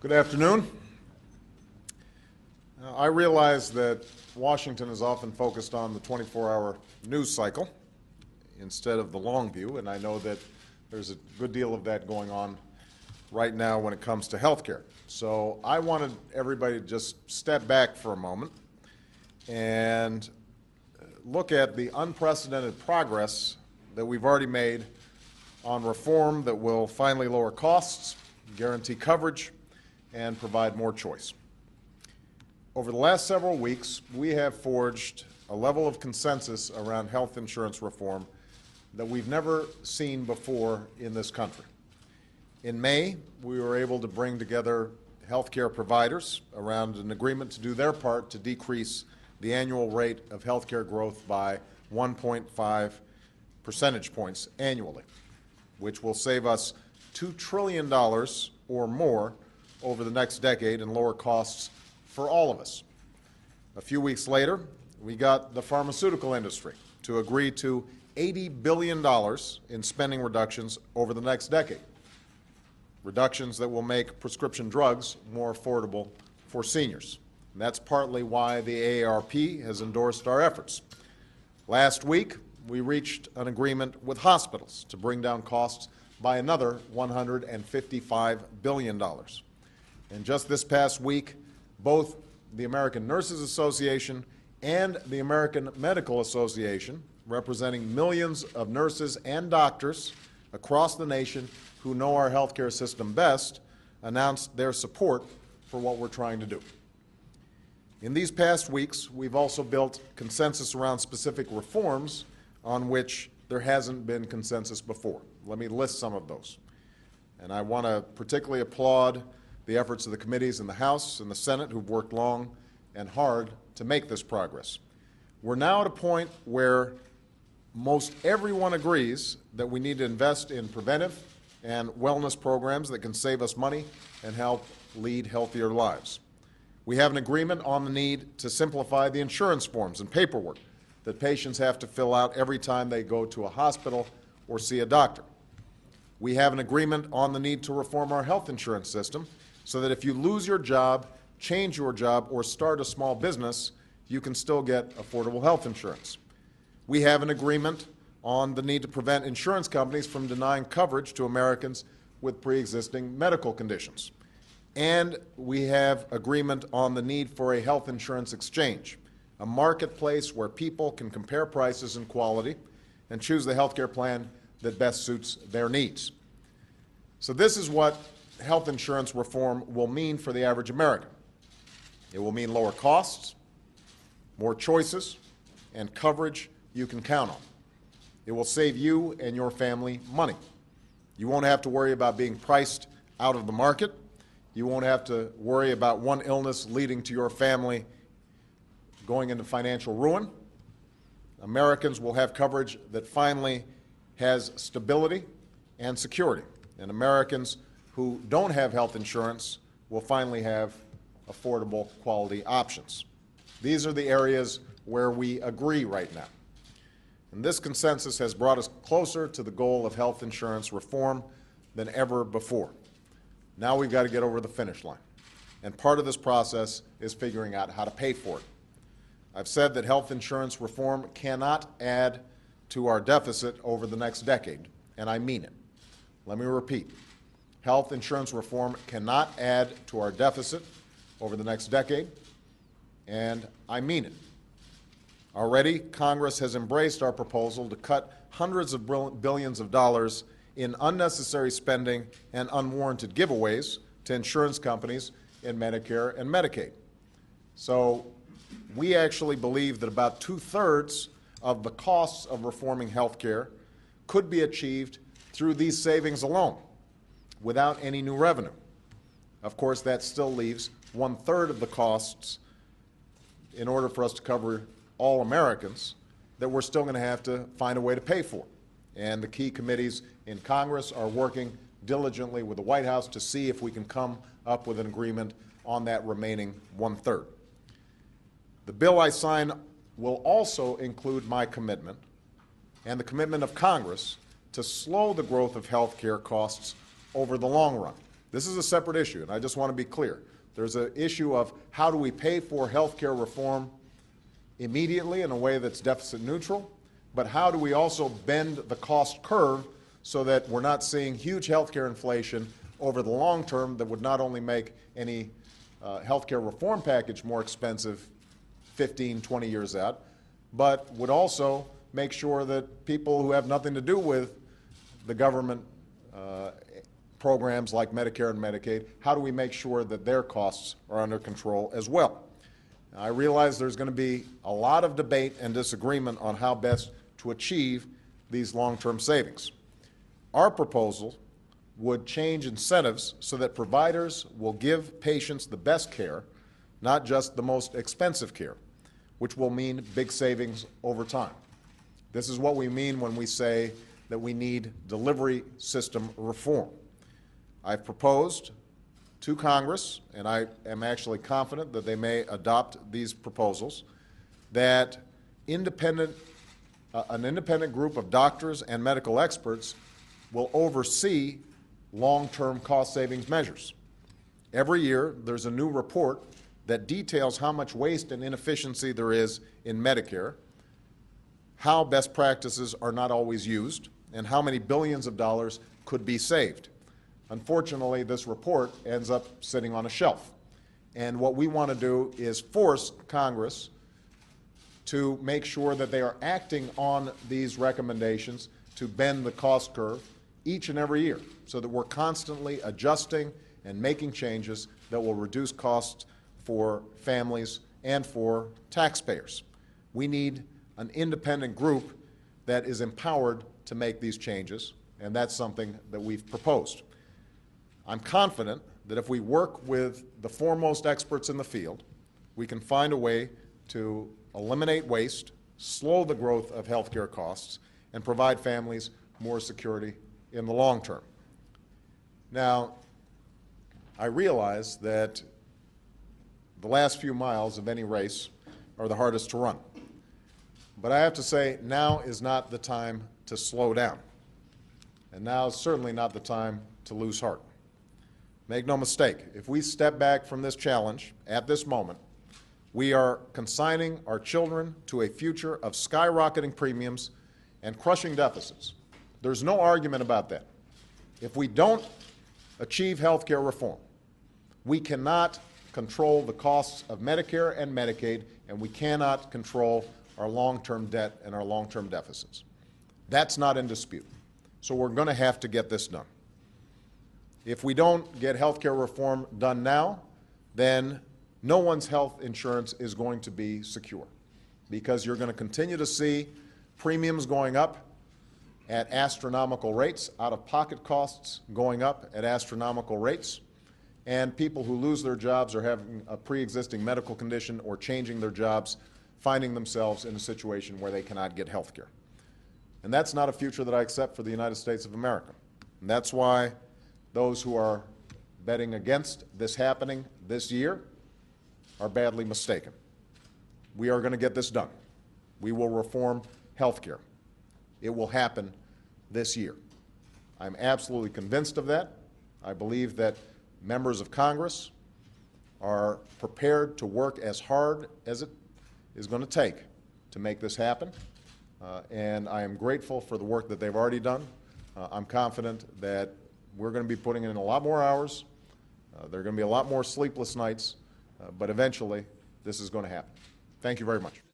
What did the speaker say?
Good afternoon. I realize that Washington is often focused on the 24-hour news cycle instead of the long view, and I know that there's a good deal of that going on right now when it comes to health care. So I wanted everybody to just step back for a moment and look at the unprecedented progress that we've already made on reform that will finally lower costs, guarantee coverage, and provide more choice. Over the last several weeks, we have forged a level of consensus around health insurance reform that we've never seen before in this country. In May, we were able to bring together health care providers around an agreement to do their part to decrease the annual rate of health care growth by 1.5 percentage points annually, which will save us $2 trillion or more over the next decade and lower costs for all of us. A few weeks later, we got the pharmaceutical industry to agree to $80 billion in spending reductions over the next decade, reductions that will make prescription drugs more affordable for seniors. And that's partly why the AARP has endorsed our efforts. Last week, we reached an agreement with hospitals to bring down costs by another $155 billion. And just this past week, both the American Nurses Association and the American Medical Association, representing millions of nurses and doctors across the nation who know our healthcare system best, announced their support for what we're trying to do. In these past weeks, we've also built consensus around specific reforms on which there hasn't been consensus before. Let me list some of those. And I want to particularly applaud the efforts of the committees in the House and the Senate who've worked long and hard to make this progress. We're now at a point where most everyone agrees that we need to invest in preventive and wellness programs that can save us money and help lead healthier lives. We have an agreement on the need to simplify the insurance forms and paperwork that patients have to fill out every time they go to a hospital or see a doctor. We have an agreement on the need to reform our health insurance system so that if you lose your job, change your job, or start a small business, you can still get affordable health insurance. We have an agreement on the need to prevent insurance companies from denying coverage to Americans with pre-existing medical conditions. And we have agreement on the need for a health insurance exchange, a marketplace where people can compare prices and quality and choose the health care plan that best suits their needs. So this is what health insurance reform will mean for the average American. It will mean lower costs, more choices, and coverage you can count on. It will save you and your family money. You won't have to worry about being priced out of the market. You won't have to worry about one illness leading to your family going into financial ruin. Americans will have coverage that finally has stability and security. And Americans who don't have health insurance will finally have affordable quality options. These are the areas where we agree right now. And this consensus has brought us closer to the goal of health insurance reform than ever before. Now we've got to get over the finish line. And part of this process is figuring out how to pay for it. I've said that health insurance reform cannot add to our deficit over the next decade, and I mean it. Let me repeat. Health insurance reform cannot add to our deficit over the next decade, and I mean it. Already, Congress has embraced our proposal to cut hundreds of billions of dollars in unnecessary spending and unwarranted giveaways to insurance companies in Medicare and Medicaid. So we actually believe that about 2/3 of the costs of reforming health care could be achieved through these savings alone, without any new revenue. Of course, that still leaves 1/3 of the costs in order for us to cover all Americans that we're still going to have to find a way to pay for. And the key committees in Congress are working diligently with the White House to see if we can come up with an agreement on that remaining 1/3. The bill I sign will also include my commitment and the commitment of Congress to slow the growth of health care costs over the long run. This is a separate issue, and I just want to be clear. There's an issue of how do we pay for health care reform immediately in a way that's deficit neutral, but how do we also bend the cost curve so that we're not seeing huge health care inflation over the long term that would not only make any health care reform package more expensive 15, 20 years out, but would also make sure that people who have nothing to do with the government programs like Medicare and Medicaid, how do we make sure that their costs are under control as well? Now, I realize there's going to be a lot of debate and disagreement on how best to achieve these long-term savings. Our proposal would change incentives so that providers will give patients the best care, not just the most expensive care, which will mean big savings over time. This is what we mean when we say that we need delivery system reform. I've proposed to Congress, and I am actually confident that they may adopt these proposals, that an independent group of doctors and medical experts will oversee long-term cost savings measures. Every year, there's a new report that details how much waste and inefficiency there is in Medicare, how best practices are not always used, and how many billions of dollars could be saved. Unfortunately, this report ends up sitting on a shelf. And what we want to do is force Congress to make sure that they are acting on these recommendations to bend the cost curve each and every year so that we're constantly adjusting and making changes that will reduce costs for families and for taxpayers. We need an independent group that is empowered to make these changes, and that's something that we've proposed. I'm confident that if we work with the foremost experts in the field, we can find a way to eliminate waste, slow the growth of health care costs, and provide families more security in the long term. Now, I realize that the last few miles of any race are the hardest to run. But I have to say, now is not the time to slow down. And now is certainly not the time to lose heart. Make no mistake, if we step back from this challenge at this moment, we are consigning our children to a future of skyrocketing premiums and crushing deficits. There's no argument about that. If we don't achieve health care reform, we cannot control the costs of Medicare and Medicaid, and we cannot control our long-term debt and our long-term deficits. That's not in dispute. So we're going to have to get this done. If we don't get health care reform done now, then no one's health insurance is going to be secure, because you're going to continue to see premiums going up at astronomical rates, out-of-pocket costs going up at astronomical rates, and people who lose their jobs or having a pre-existing medical condition or changing their jobs finding themselves in a situation where they cannot get health care. And that's not a future that I accept for the United States of America. And that's why those who are betting against this happening this year are badly mistaken. We are going to get this done. We will reform health care. It will happen this year. I'm absolutely convinced of that. I believe that members of Congress are prepared to work as hard as it is going to take to make this happen. And I am grateful for the work that they've already done. I'm confident that we're going to be putting in a lot more hours. There are going to be a lot more sleepless nights, but eventually this is going to happen. Thank you very much.